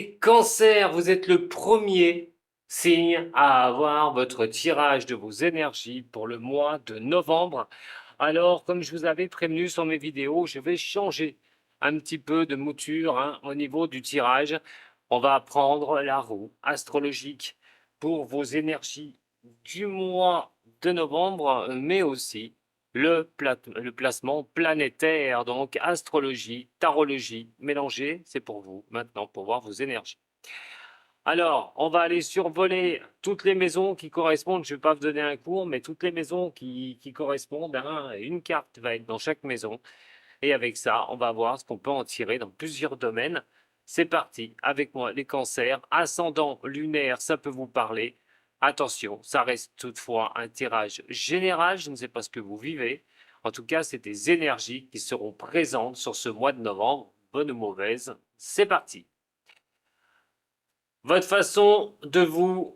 les cancers, vous êtes le premier signe à avoir votre tirage de vos énergies pour le mois de novembre. Alors, comme je vous avais prévenu sur mes vidéos, je vais changer un petit peu de mouture au niveau du tirage. On va prendre la roue astrologique pour vos énergies du mois de novembre, mais aussi le placement planétaire, donc astrologie, tarologie, mélangé, c'est pour vous maintenant pour voir vos énergies. Alors, on va aller survoler toutes les maisons qui correspondent, je ne vais pas vous donner un cours, mais toutes les maisons qui correspondent, une carte va être dans chaque maison. Et avec ça, on va voir ce qu'on peut en tirer dans plusieurs domaines. C'est parti, avec moi, les cancers, ascendant lunaire, ça peut vous parler. Attention, ça reste toutefois un tirage général, je ne sais pas ce que vous vivez. En tout cas, c'est des énergies qui seront présentes sur ce mois de novembre, bonne ou mauvaise. C'est parti. Votre façon de vous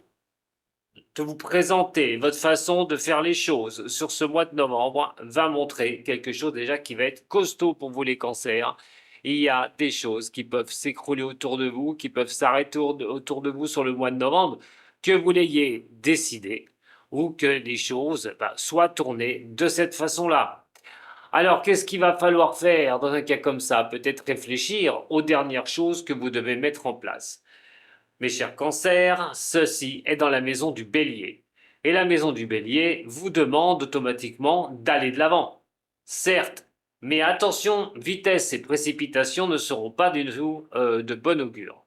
présenter, votre façon de faire les choses sur ce mois de novembre va montrer quelque chose déjà qui va être costaud pour vous les cancers. Il y a des choses qui peuvent s'écrouler autour de vous, qui peuvent s'arrêter autour de vous sur le mois de novembre, que vous l'ayez décidé ou que les choses soient tournées de cette façon-là. Alors, qu'est-ce qu'il va falloir faire dans un cas comme ça? Peut-être réfléchir aux dernières choses que vous devez mettre en place. Mes chers cancers, ceci est dans la maison du bélier. Et la maison du bélier vous demande automatiquement d'aller de l'avant. Certes, mais attention, vitesse et précipitation ne seront pas du tout de bon augure.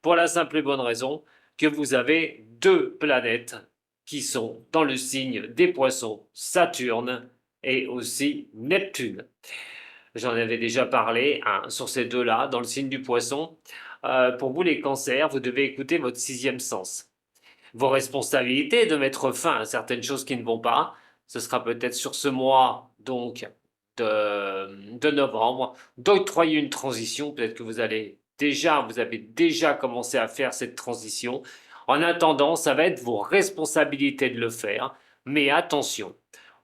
Pour la simple et bonne raison que vous avez deux planètes qui sont dans le signe des poissons, Saturne et aussi Neptune. J'en avais déjà parlé sur ces deux-là, dans le signe du poisson. Pour vous les cancers, vous devez écouter votre sixième sens. Vos responsabilités de mettre fin à certaines choses qui ne vont pas, ce sera peut-être sur ce mois donc de novembre, d'octroyer une transition. Peut-être que vous avez déjà commencé à faire cette transition. En attendant, ça va être vos responsabilités de le faire. Mais attention,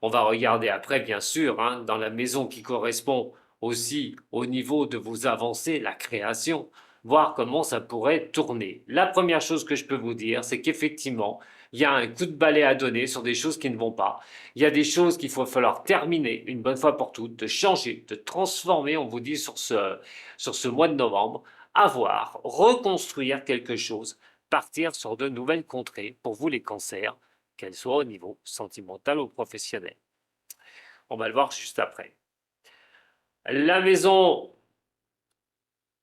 on va regarder après, bien sûr, dans la maison qui correspond aussi au niveau de vos avancées, la création, voir comment ça pourrait tourner. La première chose que je peux vous dire, c'est qu'effectivement, il y a un coup de balai à donner sur des choses qui ne vont pas. Il y a des choses qu'il faut falloir terminer une bonne fois pour toutes, de changer, de transformer, on vous dit sur ce mois de novembre, avoir, reconstruire quelque chose, partir sur de nouvelles contrées pour vous les cancers, qu'elles soient au niveau sentimental ou professionnel. On va le voir juste après. La maison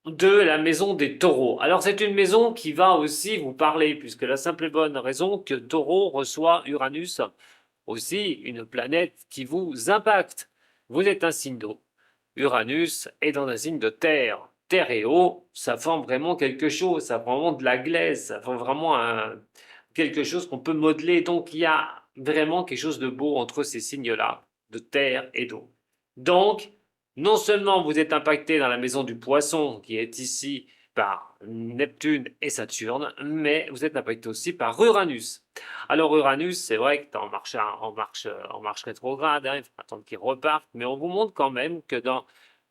la maison des taureaux. Alors c'est une maison qui va aussi vous parler, puisque la simple et bonne raison que taureau reçoit Uranus, aussi une planète qui vous impacte. Vous êtes un signe d'eau. Uranus est dans un signe de terre. Terre et eau, ça forme vraiment quelque chose, ça forme vraiment de la glaise, ça forme vraiment quelque chose qu'on peut modeler. Donc il y a vraiment quelque chose de beau entre ces signes-là, de terre et d'eau. Donc, non seulement vous êtes impacté dans la maison du poisson, qui est ici par Neptune et Saturne, mais vous êtes impacté aussi par Uranus. Alors Uranus, c'est vrai que en marche rétrograde, il faut attendre qu'il reparte, mais on vous montre quand même que dans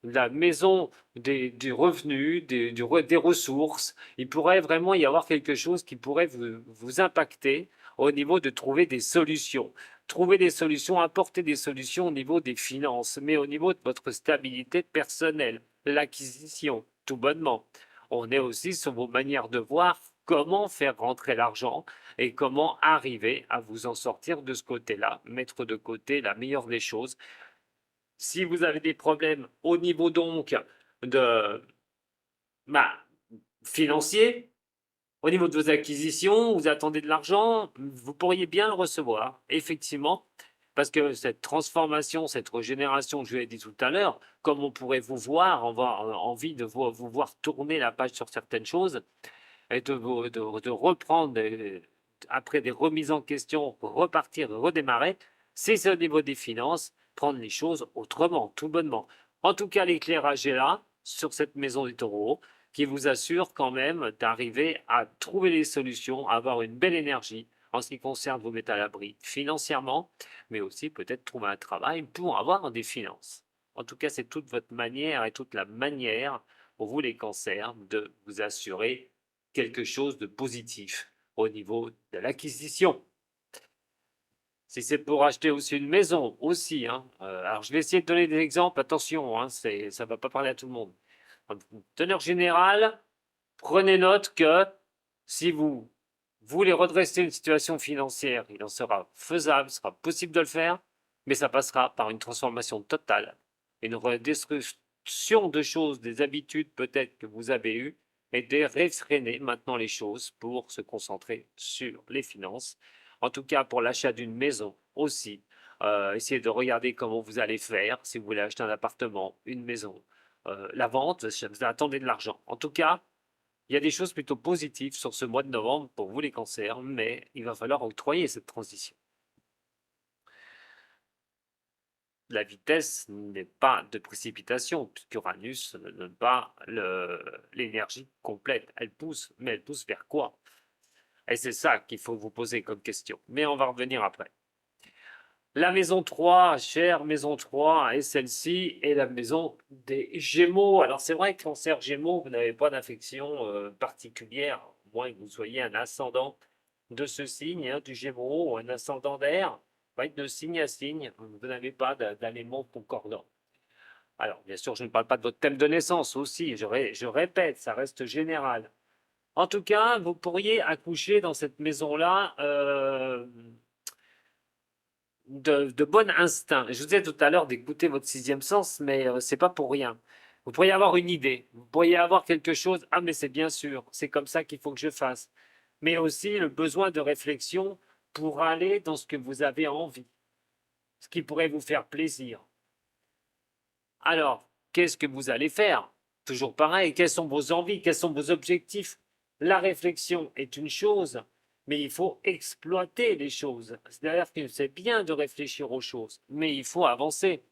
la maison du revenu, des ressources, il pourrait vraiment y avoir quelque chose qui pourrait vous impacter au niveau de trouver des solutions. Trouver des solutions, apporter des solutions au niveau des finances, mais au niveau de votre stabilité personnelle, l'acquisition, tout bonnement. On est aussi sur vos manières de voir comment faire rentrer l'argent et comment arriver à vous en sortir de ce côté-là, mettre de côté la meilleure des choses. Si vous avez des problèmes au niveau donc de bah, financier, au niveau de vos acquisitions, vous attendez de l'argent, vous pourriez bien le recevoir, effectivement, parce que cette transformation, cette régénération que je vous ai dit tout à l'heure, comme on pourrait vous voir, avoir envie de vous voir tourner la page sur certaines choses et de reprendre après des remises en question, repartir, redémarrer, c'est au niveau des finances, prendre les choses autrement, tout bonnement. En tout cas, l'éclairage est là, sur cette maison du taureau, qui vous assure quand même d'arriver à trouver les solutions, à avoir une belle énergie en ce qui concerne vous mettre à l'abri financièrement, mais aussi peut-être trouver un travail pour avoir des finances. En tout cas, c'est toute votre manière et toute la manière pour vous les cancers de vous assurer quelque chose de positif au niveau de l'acquisition. Si c'est pour acheter aussi une maison, aussi. Hein. Alors, je vais essayer de donner des exemples. Attention, hein, ça ne va pas parler à tout le monde. En teneur générale, prenez note que si vous voulez redresser une situation financière, il en sera faisable, il sera possible de le faire, mais ça passera par une transformation totale, une redestruction de choses, des habitudes peut-être que vous avez eues, et de réfréner maintenant les choses pour se concentrer sur les finances. En tout cas, pour l'achat d'une maison aussi, essayez de regarder comment vous allez faire si vous voulez acheter un appartement, une maison, la vente, vous attendez de l'argent. En tout cas, il y a des choses plutôt positives sur ce mois de novembre pour vous les cancers, mais il va falloir octroyer cette transition. La vitesse n'est pas de précipitation, puisqu'Uranus ne donne pas l'énergie complète. Elle pousse, mais elle pousse vers quoi? Et c'est ça qu'il faut vous poser comme question. Mais on va revenir après. La maison 3, chère maison 3, et celle-ci est la maison des Gémeaux. Alors c'est vrai que cancer Gémeaux, vous n'avez pas d'affection particulière, à moins que vous soyez un ascendant de ce signe, hein, du Gémeaux, ou un ascendant d'air, va être de signe à signe, vous n'avez pas d'éléments concordants. Alors bien sûr, je ne parle pas de votre thème de naissance aussi, je répète, ça reste général. En tout cas, vous pourriez accoucher dans cette maison-là de bon instinct. Je vous disais tout à l'heure d'écouter votre sixième sens, mais c'est pas pour rien. Vous pourriez avoir une idée, vous pourriez avoir quelque chose, ah mais c'est bien sûr, c'est comme ça qu'il faut que je fasse. Mais aussi le besoin de réflexion pour aller dans ce que vous avez envie, ce qui pourrait vous faire plaisir. Alors, qu'est-ce que vous allez faire? Toujours pareil, quelles sont vos envies, quels sont vos objectifs? La réflexion est une chose, mais il faut exploiter les choses. C'est-à-dire que c'est bien de réfléchir aux choses, mais il faut avancer.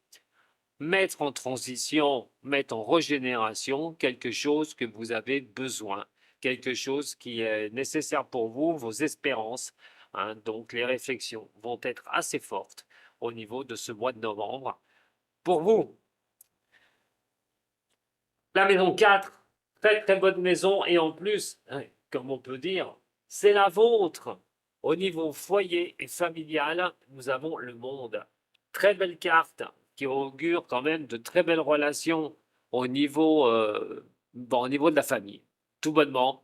Mettre en transition, mettre en régénération quelque chose que vous avez besoin, quelque chose qui est nécessaire pour vous, vos espérances. Hein. Donc les réflexions vont être assez fortes au niveau de ce mois de novembre. Pour vous, la maison 4, très très bonne maison et en plus, hein, comme on peut dire, c'est la vôtre. Au niveau foyer et familial, nous avons le monde. Très belle carte qui augure quand même de très belles relations au niveau de la famille. Tout bonnement.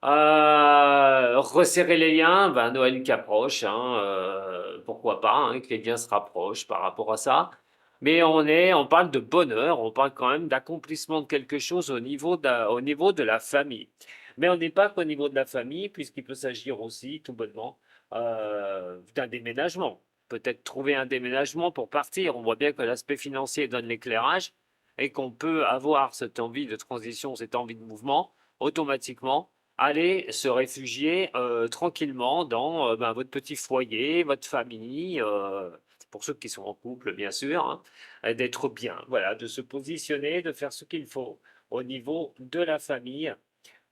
Resserrer les liens, ben Noël qui approche, hein, pourquoi pas, hein, que les liens se rapprochent par rapport à ça. Mais on parle de bonheur, on parle quand même d'accomplissement de quelque chose au niveau de la famille. Mais on n'est pas qu'au niveau de la famille, puisqu'il peut s'agir aussi, tout bonnement, d'un déménagement. Peut-être trouver un déménagement pour partir. On voit bien que l'aspect financier donne l'éclairage et qu'on peut avoir cette envie de transition, cette envie de mouvement, automatiquement aller se réfugier tranquillement dans ben, votre petit foyer, votre famille, pour ceux qui sont en couple, bien sûr, hein, d'être bien, voilà, de se positionner, de faire ce qu'il faut au niveau de la famille.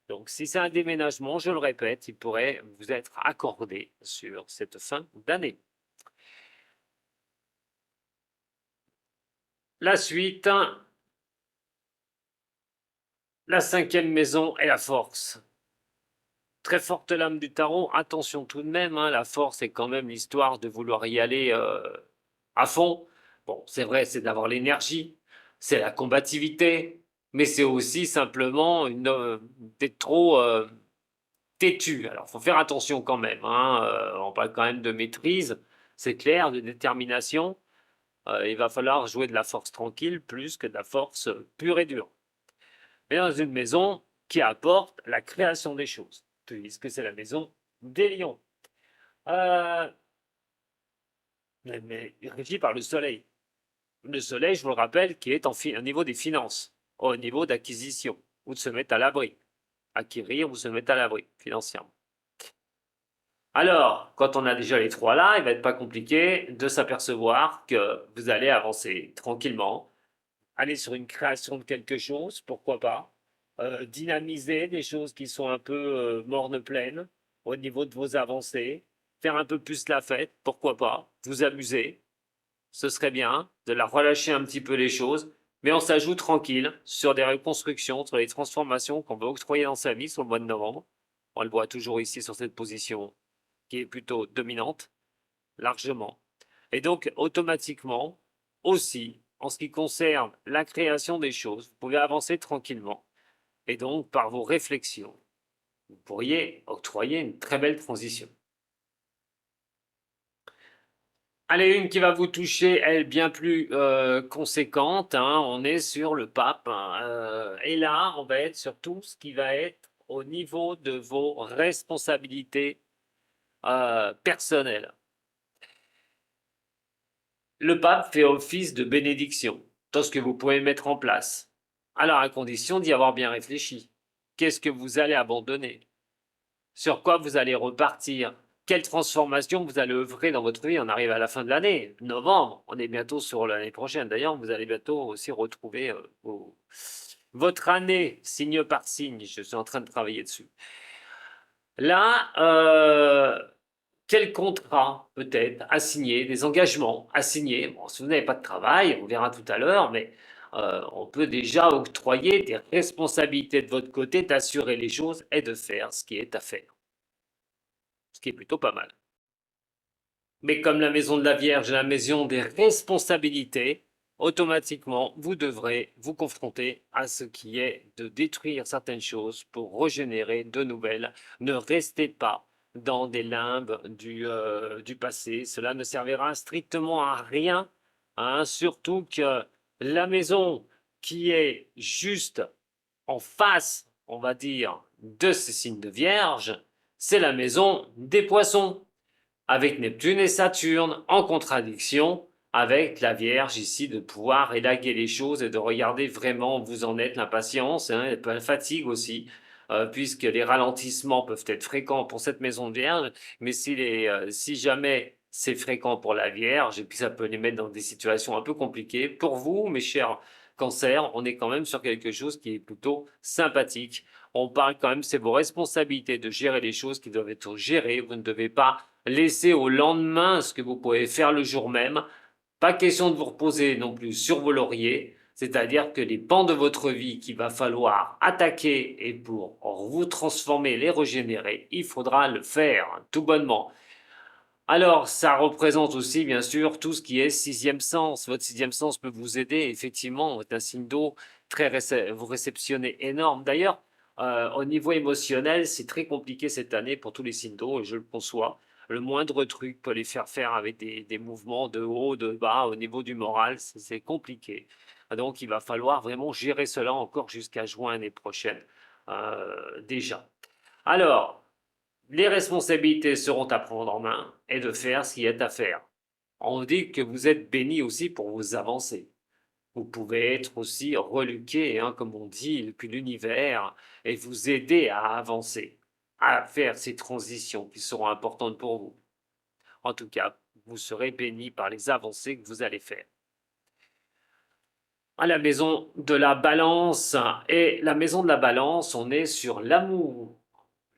Donc, si c'est un déménagement, je le répète, il pourrait vous être accordé sur cette fin d'année. La suite, la cinquième maison est la force. Très forte lame du tarot, attention tout de même, hein, la force est quand même l'histoire de vouloir y aller à fond. Bon, c'est vrai, c'est d'avoir l'énergie, c'est la combativité, mais c'est aussi simplement d'être trop têtu. Alors, faut faire attention quand même, hein, on parle quand même de maîtrise, c'est clair, de détermination. Il va falloir jouer de la force tranquille plus que de la force pure et dure. Mais dans une maison qui apporte la création des choses, puisque c'est la maison des lions. Euh, mais régi par le soleil. Le soleil, je vous le rappelle, qui est au niveau des finances, au niveau d'acquisition, ou de se mettre à l'abri. Acquérir ou se mettre à l'abri financièrement. Alors, quand on a déjà les trois là, il va être pas compliqué de s'apercevoir que vous allez avancer tranquillement, aller sur une création de quelque chose, pourquoi pas, dynamiser des choses qui sont un peu mornes pleines au niveau de vos avancées, faire un peu plus la fête, pourquoi pas, vous amuser, ce serait bien, de la relâcher un petit peu les choses, Mais on s'ajoute tranquille sur des reconstructions, sur les transformations qu'on veut octroyer dans sa vie sur le mois de novembre. On le voit toujours ici sur cette position qui est plutôt dominante, largement. Et donc, automatiquement, aussi, en ce qui concerne la création des choses, vous pouvez avancer tranquillement. Et donc, par vos réflexions, vous pourriez octroyer une très belle transition. Allez, une qui va vous toucher, elle, bien plus conséquente, hein. On est sur le pape, hein. Et là, on va être sur tout ce qui va être au niveau de vos responsabilités personnelles. Le pape fait office de bénédiction, dans ce que vous pouvez mettre en place. Alors, à condition d'y avoir bien réfléchi. Qu'est-ce que vous allez abandonner? Sur quoi vous allez repartir? Quelle transformation vous allez œuvrer dans votre vie? On arrive à la fin de l'année, novembre, on est bientôt sur l'année prochaine. D'ailleurs, vous allez bientôt aussi retrouver votre année, signe par signe. Je suis en train de travailler dessus. Là, quel contrat peut-être à signer, des engagements à signer. Bon, si vous n'avez pas de travail, on verra tout à l'heure, mais on peut déjà octroyer des responsabilités de votre côté, d'assurer les choses et de faire ce qui est à faire. Ce qui est plutôt pas mal. Mais comme la maison de la Vierge est la maison des responsabilités, automatiquement, vous devrez vous confronter à ce qui est de détruire certaines choses pour régénérer de nouvelles. Ne restez pas dans des limbes du passé. Cela ne servira strictement à rien, hein, surtout que la maison qui est juste en face, on va dire, de ces signes de Vierge, c'est la maison des poissons avec Neptune et Saturne en contradiction avec la Vierge ici de pouvoir élaguer les choses et de regarder vraiment où vous en êtes, l'impatience, hein, et la fatigue aussi, puisque les ralentissements peuvent être fréquents pour cette maison de Vierge, mais si jamais c'est fréquent pour la Vierge, et puis ça peut les mettre dans des situations un peu compliquées, pour vous, mes chers cancers, on est quand même sur quelque chose qui est plutôt sympathique. On parle quand même, c'est vos responsabilités de gérer les choses qui doivent être gérées, vous ne devez pas laisser au lendemain ce que vous pouvez faire le jour même. Pas question de vous reposer non plus sur vos lauriers, c'est-à-dire que les pans de votre vie qu'il va falloir attaquer et pour vous transformer, les régénérer, il faudra le faire tout bonnement. Alors, ça représente aussi, bien sûr, tout ce qui est sixième sens. Votre sixième sens peut vous aider, effectivement, vous êtes un signe d'eau, vous réceptionnez énorme. D'ailleurs, au niveau émotionnel, c'est très compliqué cette année pour tous les signes d'eau, et je le conçois. Le moindre truc peut les faire faire avec des mouvements de haut, de bas, au niveau du moral, c'est compliqué. Donc, il va falloir vraiment gérer cela encore jusqu'à juin l'année prochaine, déjà. Alors, les responsabilités seront à prendre en main et de faire ce qui est à faire. On dit que vous êtes béni aussi pour vous avancer. Vous pouvez être aussi reluqué, hein, comme on dit, depuis l'univers, et vous aider à avancer, à faire ces transitions qui seront importantes pour vous. En tout cas, vous serez béni par les avancées que vous allez faire. À la maison de la balance, et la maison de la balance, on est sur l'amour.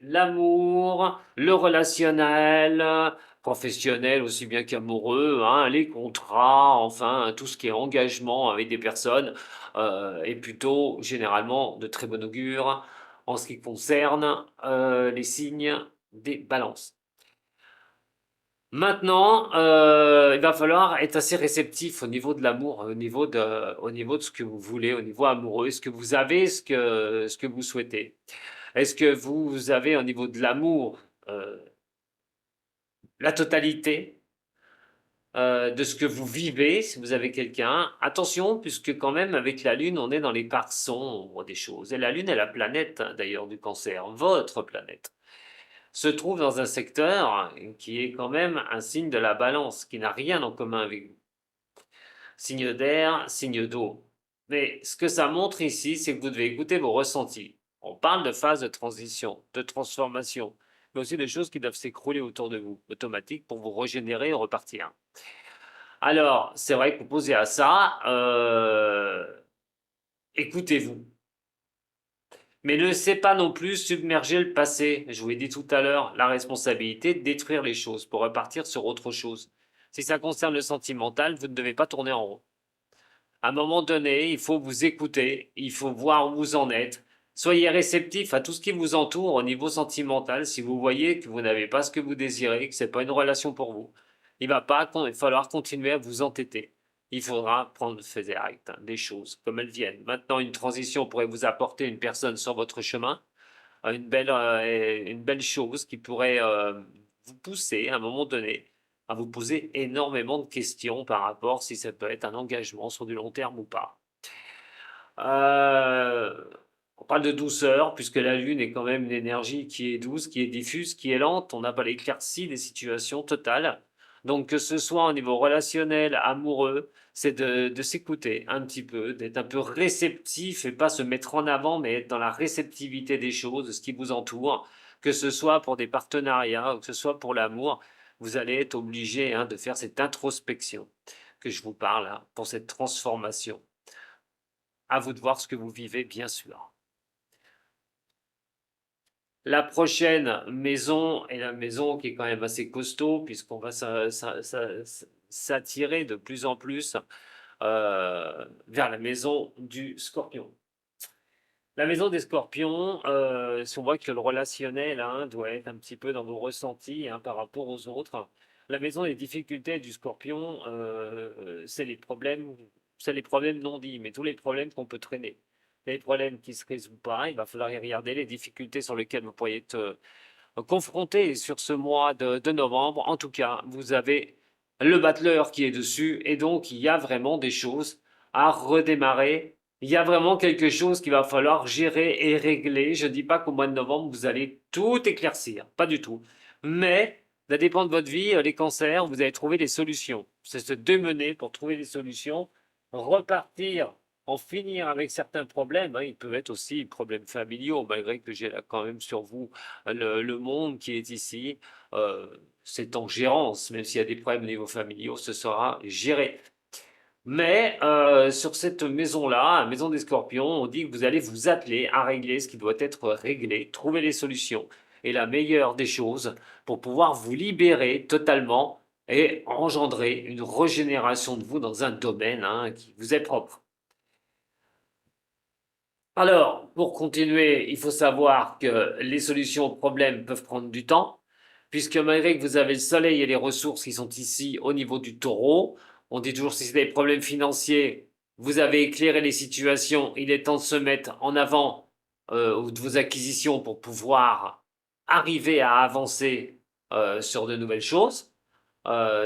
L'amour, le relationnel, professionnel aussi bien qu'amoureux, hein, les contrats, enfin tout ce qui est engagement avec des personnes est plutôt généralement de très bon augure en ce qui concerne les signes des balances. Maintenant, il va falloir être assez réceptif au niveau de l'amour, au niveau de ce que vous voulez, au niveau amoureux. Est-ce que vous avez ce que vous souhaitez? Est-ce que vous avez au niveau de l'amour la totalité de ce que vous vivez si vous avez quelqu'un? Attention, puisque quand même avec la Lune, on est dans les parts sombres des choses. Et la Lune est la planète d'ailleurs du cancer, votre planète, se trouve dans un secteur qui est quand même un signe de la balance, qui n'a rien en commun avec vous. Signe d'air, signe d'eau. Mais ce que ça montre ici, c'est que vous devez écouter vos ressentis. On parle de phase de transition, de transformation, mais aussi de choses qui doivent s'écrouler autour de vous, automatiques, pour vous régénérer et repartir. Alors, c'est vrai que posé à ça, écoutez-vous. Mais ne laissez pas non plus submerger le passé. Je vous l'ai dit tout à l'heure, la responsabilité de détruire les choses pour repartir sur autre chose. Si ça concerne le sentimental, vous ne devez pas tourner en rond. À un moment donné, il faut vous écouter, il faut voir où vous en êtes. Soyez réceptif à tout ce qui vous entoure au niveau sentimental. Si vous voyez que vous n'avez pas ce que vous désirez, que ce n'est pas une relation pour vous, il va pas falloir continuer à vous entêter. Il faudra prendre fait direct, des choses comme elles viennent. Maintenant, une transition pourrait vous apporter une personne sur votre chemin, une belle chose qui pourrait vous pousser à un moment donné à vous poser énormément de questions par rapport si ça peut être un engagement sur du long terme ou pas. Euh, on parle de douceur, puisque la Lune est quand même une énergie qui est douce, qui est diffuse, qui est lente. On n'a pas l'éclaircie des situations totales. Donc, que ce soit au niveau relationnel, amoureux, c'est de s'écouter un petit peu, d'être un peu réceptif et pas se mettre en avant, mais être dans la réceptivité des choses, de ce qui vous entoure, que ce soit pour des partenariats ou que ce soit pour l'amour. Vous allez être obligé de faire cette introspection que je vous parle pour cette transformation. À vous de voir ce que vous vivez, bien sûr. La prochaine maison est la maison qui est quand même assez costaud, puisqu'on va s'attirer de plus en plus vers la maison du Scorpion. La maison des Scorpions, si on voit que le relationnel doit être un petit peu dans vos ressentis par rapport aux autres, la maison des difficultés du Scorpion, c'est les problèmes non dits, mais tous les problèmes qu'on peut traîner. Les problèmes qui ne se résolvent pas, il va falloir y regarder les difficultés sur lesquelles vous pourriez être confronté sur ce mois de novembre. En tout cas, vous avez le battleur qui est dessus et donc il y a vraiment des choses à redémarrer. Il y a vraiment quelque chose qu'il va falloir gérer et régler. Je ne dis pas qu'au mois de novembre, vous allez tout éclaircir, pas du tout. Mais, ça dépend de votre vie, les cancers, vous allez trouver des solutions. C'est se démener pour trouver des solutions, repartir en finir avec certains problèmes. Ils peuvent être aussi problèmes familiaux, malgré que j'ai là quand même sur vous le monde qui est ici. C'est en gérance, même s'il y a des problèmes au niveau familiaux, ce sera géré. Mais sur cette maison-là, la maison des Scorpions, on dit que vous allez vous atteler à régler ce qui doit être réglé, trouver les solutions et la meilleure des choses pour pouvoir vous libérer totalement et engendrer une régénération de vous dans un domaine qui vous est propre. Alors, pour continuer, il faut savoir que les solutions aux problèmes peuvent prendre du temps, puisque malgré que vous avez le soleil et les ressources qui sont ici au niveau du taureau, on dit toujours si c'est des problèmes financiers, vous avez éclairé les situations, il est temps de se mettre en avant de vos acquisitions pour pouvoir arriver à avancer sur de nouvelles choses.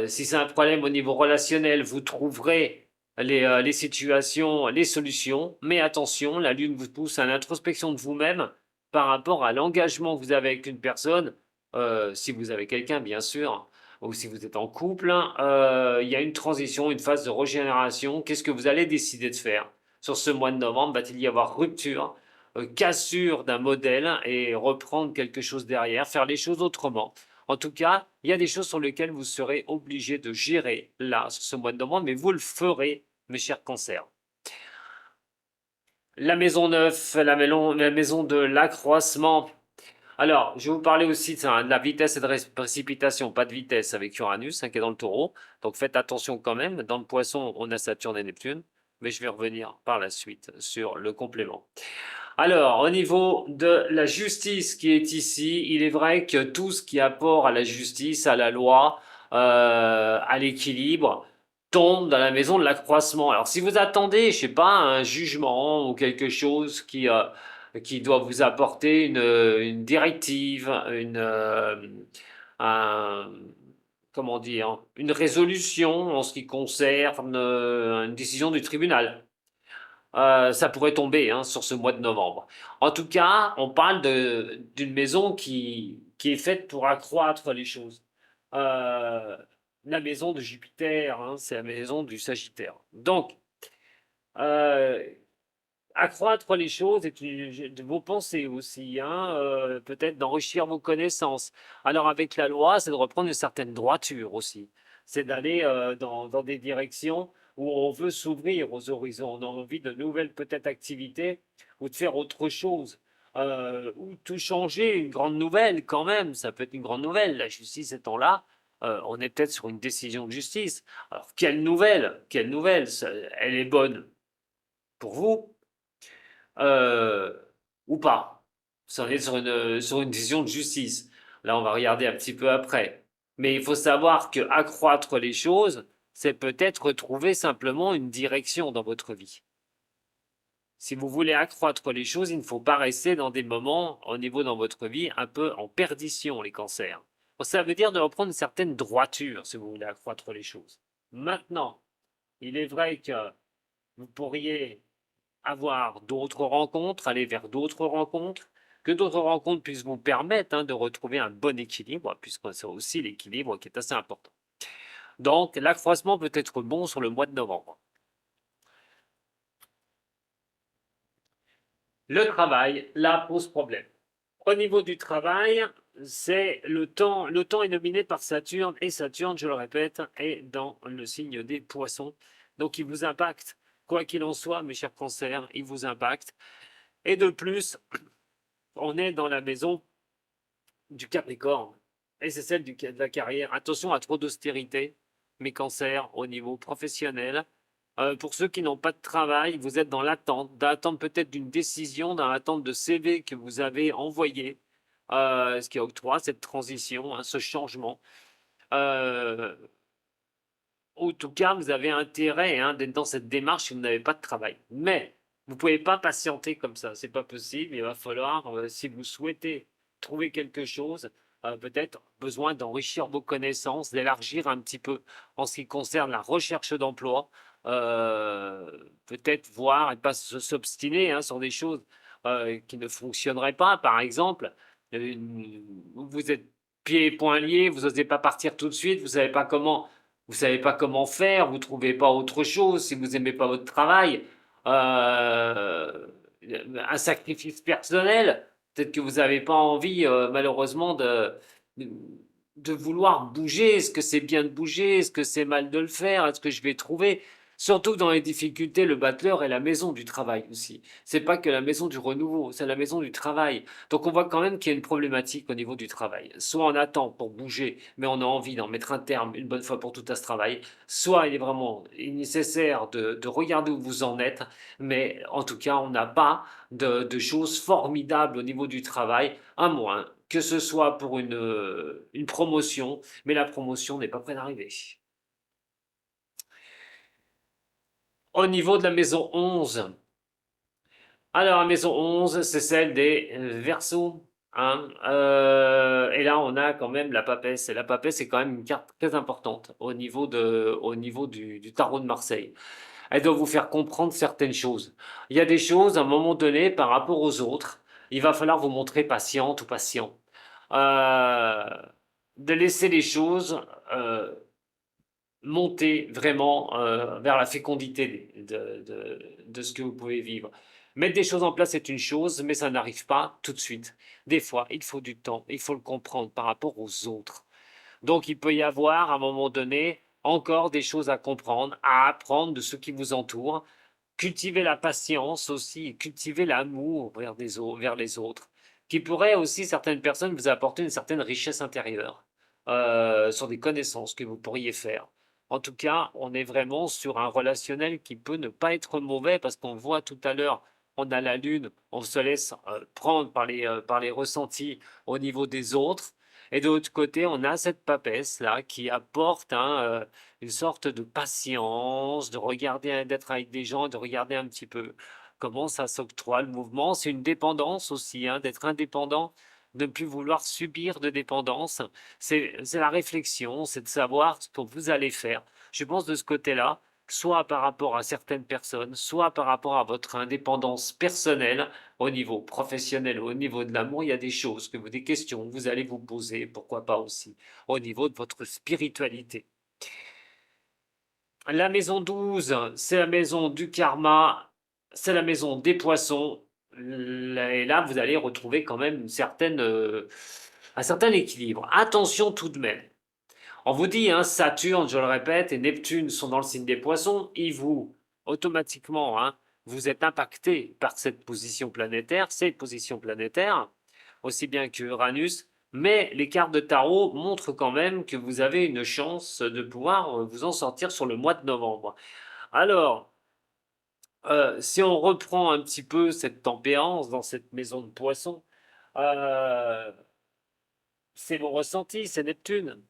Si c'est un problème au niveau relationnel, vous trouverez les situations, les solutions. Mais attention, la Lune vous pousse à l'introspection de vous-même par rapport à l'engagement que vous avez avec une personne, si vous avez quelqu'un, bien sûr, ou si vous êtes en couple. Il y a une transition, une phase de régénération. Qu'est-ce que vous allez décider de faire sur ce mois de novembre? Va-t-il y avoir rupture, cassure d'un modèle et reprendre quelque chose derrière, faire les choses autrement? En tout cas, il y a des choses sur lesquelles vous serez obligé de gérer là, sur ce mois de novembre, mais vous le ferez, mes chers cancers. La maison 9, la maison de l'accroissement. Alors, je vais vous parler aussi de la vitesse et de précipitation, pas de vitesse avec Uranus qui est dans le taureau. Donc faites attention quand même. Dans le poisson, on a Saturne et Neptune. Mais je vais revenir par la suite sur le complément. Alors, au niveau de la justice qui est ici, il est vrai que tout ce qui apporte à la justice, à la loi, à l'équilibre, tombe dans la maison de l'accroissement. Alors, si vous attendez, je sais pas, un jugement ou quelque chose qui doit vous apporter une directive, un, comment dire, une résolution en ce qui concerne une décision du tribunal. Ça pourrait tomber sur ce mois de novembre. En tout cas, on parle d'une maison qui est faite pour accroître les choses. Euh, la maison de Jupiter, c'est la maison du Sagittaire. Donc, euh, accroître les choses est de vos pensées aussi, peut-être d'enrichir vos connaissances. Alors avec la loi, c'est de reprendre une certaine droiture aussi. C'est d'aller dans des directions où on veut s'ouvrir aux horizons. On a envie de nouvelles peut-être activités ou de faire autre chose. Ou tout changer, une grande nouvelle quand même. Ça peut être une grande nouvelle. La justice étant là, on est peut-être sur une décision de justice. Alors, quelle nouvelle, elle est bonne pour vous ou pas. Ça, on est sur une décision de justice. Là, on va regarder un petit peu après. Mais il faut savoir que accroître les choses, c'est peut-être trouver simplement une direction dans votre vie. Si vous voulez accroître les choses, il ne faut pas rester dans des moments au niveau dans votre vie un peu en perdition, les cancers. Ça veut dire de reprendre une certaine droiture si vous voulez accroître les choses. Maintenant, il est vrai que vous pourriez avoir d'autres rencontres, aller vers d'autres rencontres, que d'autres rencontres puissent vous permettre de retrouver un bon équilibre, puisque c'est aussi l'équilibre qui est assez important. Donc, l'accroissement peut être bon sur le mois de novembre. Le travail, là, pose problème. Au niveau du travail, c'est le temps. Le temps est nominé par Saturne, et Saturne, je le répète, est dans le signe des poissons. Donc, il vous impacte. Quoi qu'il en soit, mes chers cancers, il vous impacte. Et de plus, on est dans la maison du Capricorne. Et c'est celle de la carrière. Attention à trop d'austérité, mes cancers, au niveau professionnel. Pour ceux qui n'ont pas de travail, vous êtes dans d'attente peut-être d'une décision, dans l'attente de CV que vous avez envoyé, ce qui octroie cette transition, ce changement. En tout cas, vous avez intérêt d'être dans cette démarche si vous n'avez pas de travail. Mais vous ne pouvez pas patienter comme ça, c'est pas possible. Il va falloir, si vous souhaitez trouver quelque chose, peut-être besoin d'enrichir vos connaissances, d'élargir un petit peu en ce qui concerne la recherche d'emploi, peut-être voir et pas s'obstiner sur des choses qui ne fonctionneraient pas. Par exemple, vous êtes pieds et poings liés, vous n'osez pas partir tout de suite, vous savez pas comment faire, vous trouvez pas autre chose, si vous aimez pas votre travail, euh, un sacrifice personnel, peut-être que vous n'avez pas envie, malheureusement, de vouloir bouger. Est-ce que c'est bien de bouger? Est-ce que c'est mal de le faire? Est-ce que je vais trouver? Surtout dans les difficultés, le battleur est la maison du travail aussi. C'est pas que la maison du renouveau, c'est la maison du travail. Donc on voit quand même qu'il y a une problématique au niveau du travail. Soit on attend pour bouger, mais on a envie d'en mettre un terme une bonne fois pour toutes à ce travail, soit il est vraiment nécessaire de regarder où vous en êtes, mais en tout cas on n'a pas de choses formidables au niveau du travail, à moins que ce soit pour une promotion, mais la promotion n'est pas près d'arriver. Au niveau de la maison 11, alors, la maison 11, c'est celle des Verseaux. Et là, on a quand même la papesse. Et la papesse, c'est quand même une carte très importante au niveau du tarot de Marseille. Elle doit vous faire comprendre certaines choses. Il y a des choses, à un moment donné, par rapport aux autres, il va falloir vous montrer patiente ou patient. Euh, de laisser les choses monter vraiment vers la fécondité de ce que vous pouvez vivre. Mettre des choses en place, c'est une chose, mais ça n'arrive pas tout de suite. Des fois, il faut du temps, il faut le comprendre par rapport aux autres. Donc, il peut y avoir, à un moment donné, encore des choses à comprendre, à apprendre de ceux qui vous entourent. Cultiver la patience aussi, cultiver l'amour vers les autres, qui pourrait aussi, certaines personnes, vous apporter une certaine richesse intérieure sur des connaissances que vous pourriez faire. En tout cas, on est vraiment sur un relationnel qui peut ne pas être mauvais parce qu'on voit tout à l'heure, on a la lune, on se laisse prendre par les ressentis au niveau des autres. Et de l'autre côté, on a cette papesse là qui apporte une sorte de patience, de regarder, d'être avec des gens, de regarder un petit peu comment ça s'octroie le mouvement. C'est une dépendance aussi, d'être indépendant, de ne plus vouloir subir de dépendance. C'est la réflexion, c'est de savoir ce que vous allez faire. Je pense de ce côté-là, soit par rapport à certaines personnes, soit par rapport à votre indépendance personnelle, au niveau professionnel, au niveau de l'amour, il y a des choses, des questions que vous allez vous poser, pourquoi pas aussi, au niveau de votre spiritualité. La maison 12, c'est la maison du karma, c'est la maison des poissons. Et là, vous allez retrouver quand même un certain équilibre. Attention tout de même. On vous dit, Saturne, je le répète, et Neptune sont dans le signe des poissons. Automatiquement, vous êtes impacté par cette position planétaire, aussi bien que Uranus, Mais les cartes de tarot montrent quand même que vous avez une chance de pouvoir vous en sortir sur le mois de novembre. Alors, si on reprend un petit peu cette tempérance dans cette maison de poisson, euh, c'est mon ressenti, c'est Neptune.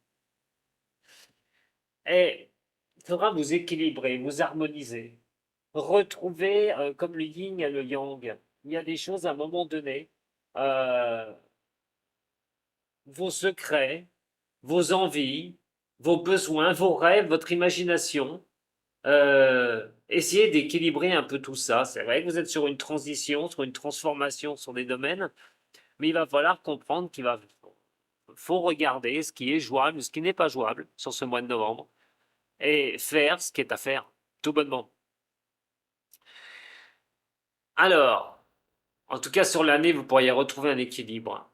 Et il faudra vous équilibrer, vous harmoniser, retrouver comme le yin et le yang. Il y a des choses à un moment donné, euh, vos secrets, vos envies, vos besoins, vos rêves, votre imagination. Essayez d'équilibrer un peu tout ça. C'est vrai que vous êtes sur une transition, sur une transformation sur des domaines, mais il va falloir comprendre faut regarder ce qui est jouable, ce qui n'est pas jouable sur ce mois de novembre et faire ce qui est à faire, tout bonnement. Alors, en tout cas sur l'année, vous pourriez retrouver un équilibre.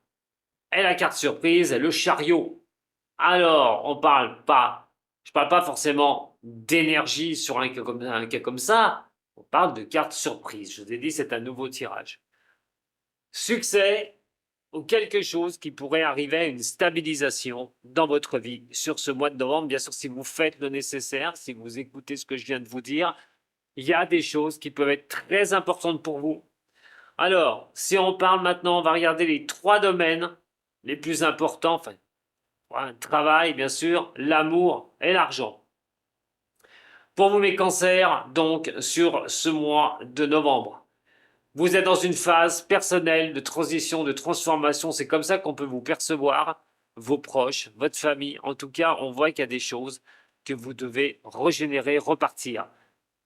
Et la carte surprise, le chariot. Alors, je parle pas forcément d'énergie sur un cas comme ça, on parle de carte surprise. Je vous ai dit, c'est un nouveau tirage. Succès ou quelque chose qui pourrait arriver à une stabilisation dans votre vie sur ce mois de novembre. Bien sûr, si vous faites le nécessaire, si vous écoutez ce que je viens de vous dire, il y a des choses qui peuvent être très importantes pour vous. Alors, si on parle maintenant, on va regarder les 3 domaines les plus importants, enfin, le travail, bien sûr, l'amour et l'argent. Pour vous, mes cancers, donc, sur ce mois de novembre, vous êtes dans une phase personnelle de transition, de transformation. C'est comme ça qu'on peut vous percevoir, vos proches, votre famille. En tout cas, on voit qu'il y a des choses que vous devez régénérer, repartir.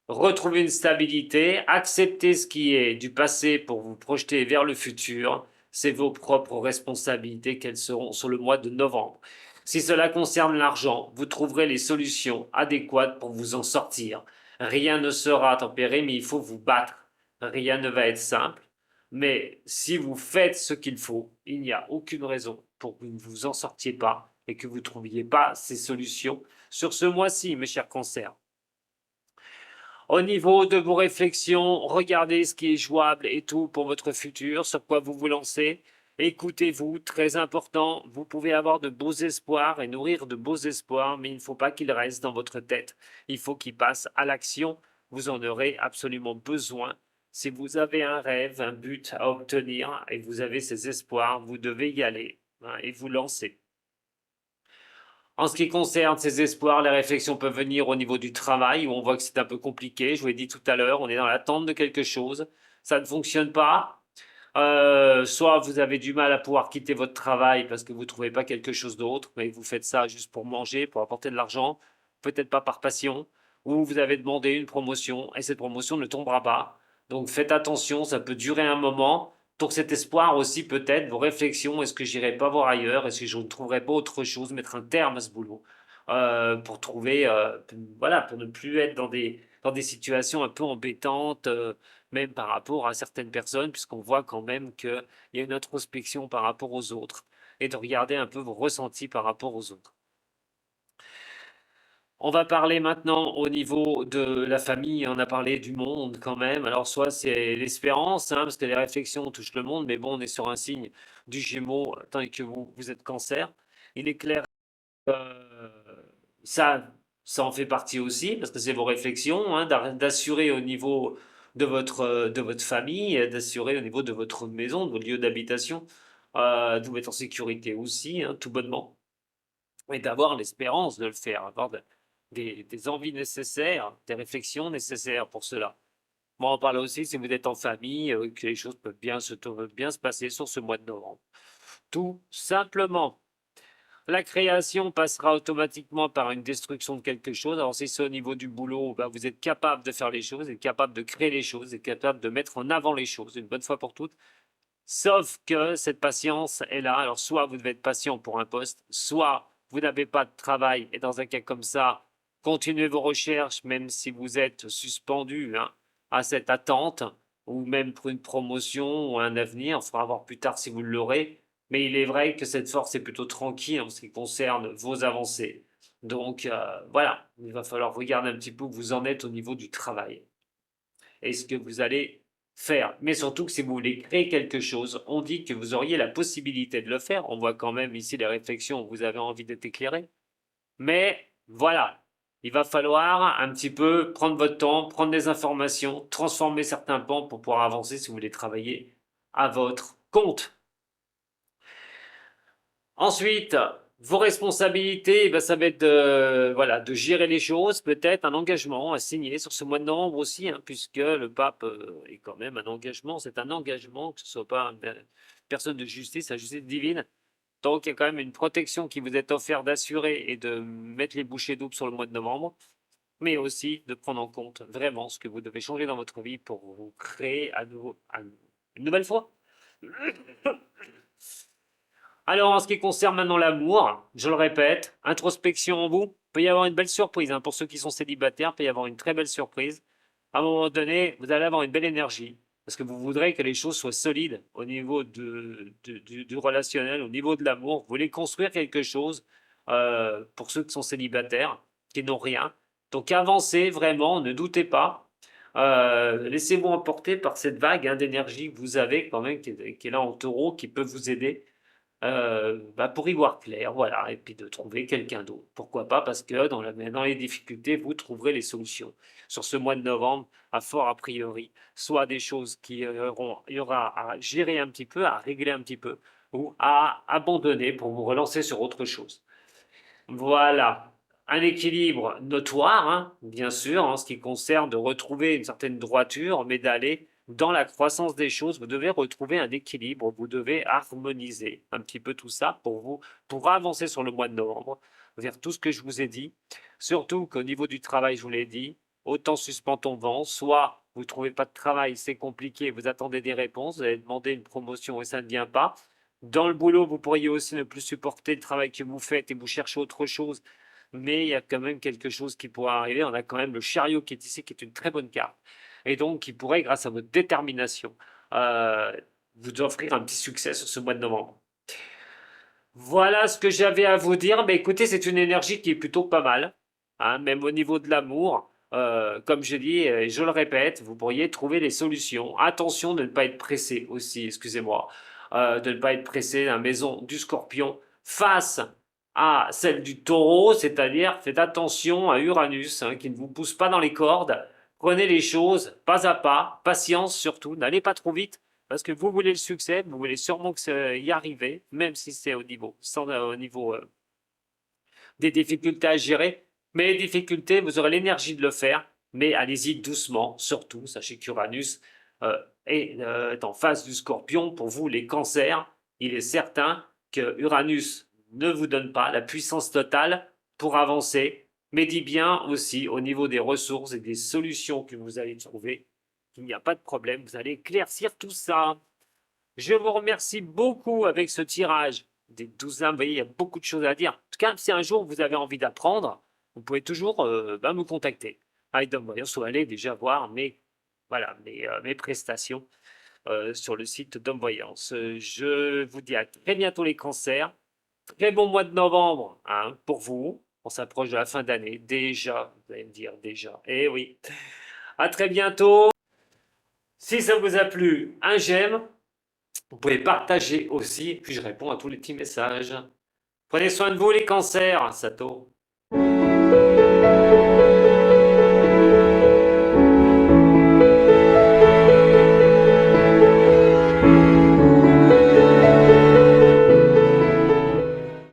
Retrouver une stabilité, accepter ce qui est du passé pour vous projeter vers le futur. C'est vos propres responsabilités qu'elles seront sur le mois de novembre. Si cela concerne l'argent, vous trouverez les solutions adéquates pour vous en sortir. Rien ne sera tempéré, mais il faut vous battre. Rien ne va être simple. Mais si vous faites ce qu'il faut, il n'y a aucune raison pour que vous ne vous en sortiez pas et que vous ne trouviez pas ces solutions sur ce mois-ci, mes chers cancers. Au niveau de vos réflexions, regardez ce qui est jouable et tout pour votre futur, sur quoi vous vous lancez. Écoutez-vous, très important, vous pouvez avoir de beaux espoirs et nourrir de beaux espoirs, mais il ne faut pas qu'ils restent dans votre tête. Il faut qu'ils passent à l'action. Vous en aurez absolument besoin. Si vous avez un rêve, un but à obtenir et vous avez ces espoirs, vous devez y aller et vous lancer. En ce qui concerne ces espoirs, les réflexions peuvent venir au niveau du travail, où on voit que c'est un peu compliqué. Je vous l'ai dit tout à l'heure, on est dans l'attente de quelque chose. Ça ne fonctionne pas. Soit vous avez du mal à pouvoir quitter votre travail parce que vous ne trouvez pas quelque chose d'autre, mais vous faites ça juste pour manger, pour apporter de l'argent, peut-être pas par passion, ou vous avez demandé une promotion et cette promotion ne tombera pas. Donc faites attention, ça peut durer un moment. Donc cet espoir aussi peut-être, vos réflexions, est-ce que j'irai pas voir ailleurs, est-ce que je ne trouverai pas autre chose, mettre un terme à ce boulot, pour trouver, voilà, pour ne plus être dans des situations un peu embêtantes, même par rapport à certaines personnes, puisqu'on voit quand même qu'il y a une introspection par rapport aux autres, et de regarder un peu vos ressentis par rapport aux autres. On va parler maintenant au niveau de la famille, on a parlé du monde quand même. Alors soit c'est l'espérance, parce que les réflexions touchent le monde, mais bon, on est sur un signe du Gémeaux, tandis que vous êtes Cancer. Il est clair que ça, ça en fait partie aussi, parce que c'est vos réflexions, d'assurer au niveau de votre famille, d'assurer au niveau de votre maison, de votre lieu d'habitation, de vous mettre en sécurité aussi, tout bonnement, et d'avoir l'espérance de le faire, avoir des envies nécessaires, des réflexions nécessaires pour cela. Moi, on parle aussi, si vous êtes en famille, que les choses peuvent bien se passer sur ce mois de novembre. Tout simplement. La création passera automatiquement par une destruction de quelque chose. Alors, si c'est au niveau du boulot, ben, vous êtes capable de faire les choses, vous êtes capable de créer les choses, vous êtes capable de mettre en avant les choses une bonne fois pour toutes. Sauf que cette patience est là. Alors, soit vous devez être patient pour un poste, soit vous n'avez pas de travail. Et dans un cas comme ça, continuez vos recherches, même si vous êtes suspendu à cette attente, ou même pour une promotion ou un avenir. Il faudra voir plus tard si vous l'aurez. Mais il est vrai que cette force est plutôt tranquille en ce qui concerne vos avancées. Donc voilà, il va falloir regarder un petit peu où vous en êtes au niveau du travail. Est-ce que vous allez faire. Mais surtout que si vous voulez créer quelque chose, on dit que vous auriez la possibilité de le faire. On voit quand même ici les réflexions où vous avez envie d'être éclairé. Mais voilà, il va falloir un petit peu prendre votre temps, prendre des informations, transformer certains pans pour pouvoir avancer si vous voulez travailler à votre compte. Ensuite, vos responsabilités, ben, ça va être voilà, de gérer les choses, peut-être un engagement à signer sur ce mois de novembre aussi, hein, puisque le pape est quand même un engagement, c'est un engagement, que ce ne soit pas une personne de justice, la justice divine. Donc, il y a quand même une protection qui vous est offerte d'assurer et de mettre les bouchées doubles sur le mois de novembre, mais aussi de prendre en compte vraiment ce que vous devez changer dans votre vie pour vous créer à nouveau une nouvelle fois. Alors, en ce qui concerne maintenant l'amour, je le répète, introspection en vous, peut y avoir une belle surprise. Hein, pour ceux qui sont célibataires, peut y avoir une très belle surprise. À un moment donné, vous allez avoir une belle énergie, parce que vous voudrez que les choses soient solides au niveau du relationnel, au niveau de l'amour. Vous voulez construire quelque chose pour ceux qui sont célibataires, qui n'ont rien. Donc avancez vraiment, ne doutez pas. Laissez-vous emporter par cette vague hein, d'énergie que vous avez quand même, qui est là en taureau, qui peut vous aider bah, pour y voir clair, voilà, et puis de trouver quelqu'un d'autre. Pourquoi pas? Parce que dans les difficultés, vous trouverez les solutions. Sur ce mois de novembre, à fort a priori, soit des choses il y aura à gérer un petit peu, à régler un petit peu, ou à abandonner pour vous relancer sur autre chose. Voilà. Un équilibre notoire, hein, bien sûr, en ce qui concerne de retrouver une certaine droiture, mais d'aller dans la croissance des choses. Vous devez retrouver un équilibre, vous devez harmoniser un petit peu tout ça pour vous, pour avancer sur le mois de novembre, vers tout ce que je vous ai dit. Surtout qu'au niveau du travail, je vous l'ai dit, autant suspend ton vent, soit vous ne trouvez pas de travail, c'est compliqué, vous attendez des réponses, vous allez demander une promotion et ça ne vient pas. Dans le boulot, vous pourriez aussi ne plus supporter le travail que vous faites et vous cherchez autre chose, mais il y a quand même quelque chose qui pourrait arriver. On a quand même le chariot qui est ici, qui est une très bonne carte, et donc qui pourrait, grâce à votre détermination, euh, vous offrir un petit succès sur ce mois de novembre. Voilà ce que j'avais à vous dire. Mais écoutez, c'est une énergie qui est plutôt pas mal, hein, même au niveau de l'amour. Comme je dis, et je le répète, vous pourriez trouver des solutions. Attention de ne pas être pressé aussi, excusez-moi, de ne pas être pressé. La maison du Scorpion face à celle du Taureau, c'est-à-dire faites attention à Uranus, hein, qui ne vous pousse pas dans les cordes. Prenez les choses pas à pas, patience surtout, n'allez pas trop vite. Parce que vous voulez le succès, vous voulez sûrement y arriver, même si c'est au niveau des difficultés à gérer. Mais les difficultés, vous aurez l'énergie de le faire, mais allez-y doucement, surtout. Sachez qu'Uranus est en face du Scorpion. Pour vous, les cancers, il est certain que Uranus ne vous donne pas la puissance totale pour avancer, mais dit bien aussi au niveau des ressources et des solutions que vous allez trouver qu'il n'y a pas de problème, vous allez éclaircir tout ça. Je vous remercie beaucoup avec ce tirage des 12 âmes. Vous voyez, il y a beaucoup de choses à dire. En tout cas, si un jour vous avez envie d'apprendre, vous pouvez toujours me contacter. Avec Dom Voyance ou aller déjà voir voilà, mes prestations sur le site Dom Voyance. Je vous dis à très bientôt les cancers. Très bon mois de novembre hein, pour vous. On s'approche de la fin d'année. Déjà, vous allez me dire déjà. Eh oui. À très bientôt. Si ça vous a plu, un j'aime. Vous pouvez partager aussi, puis je réponds à tous les petits messages. Prenez soin de vous les cancers, Sato.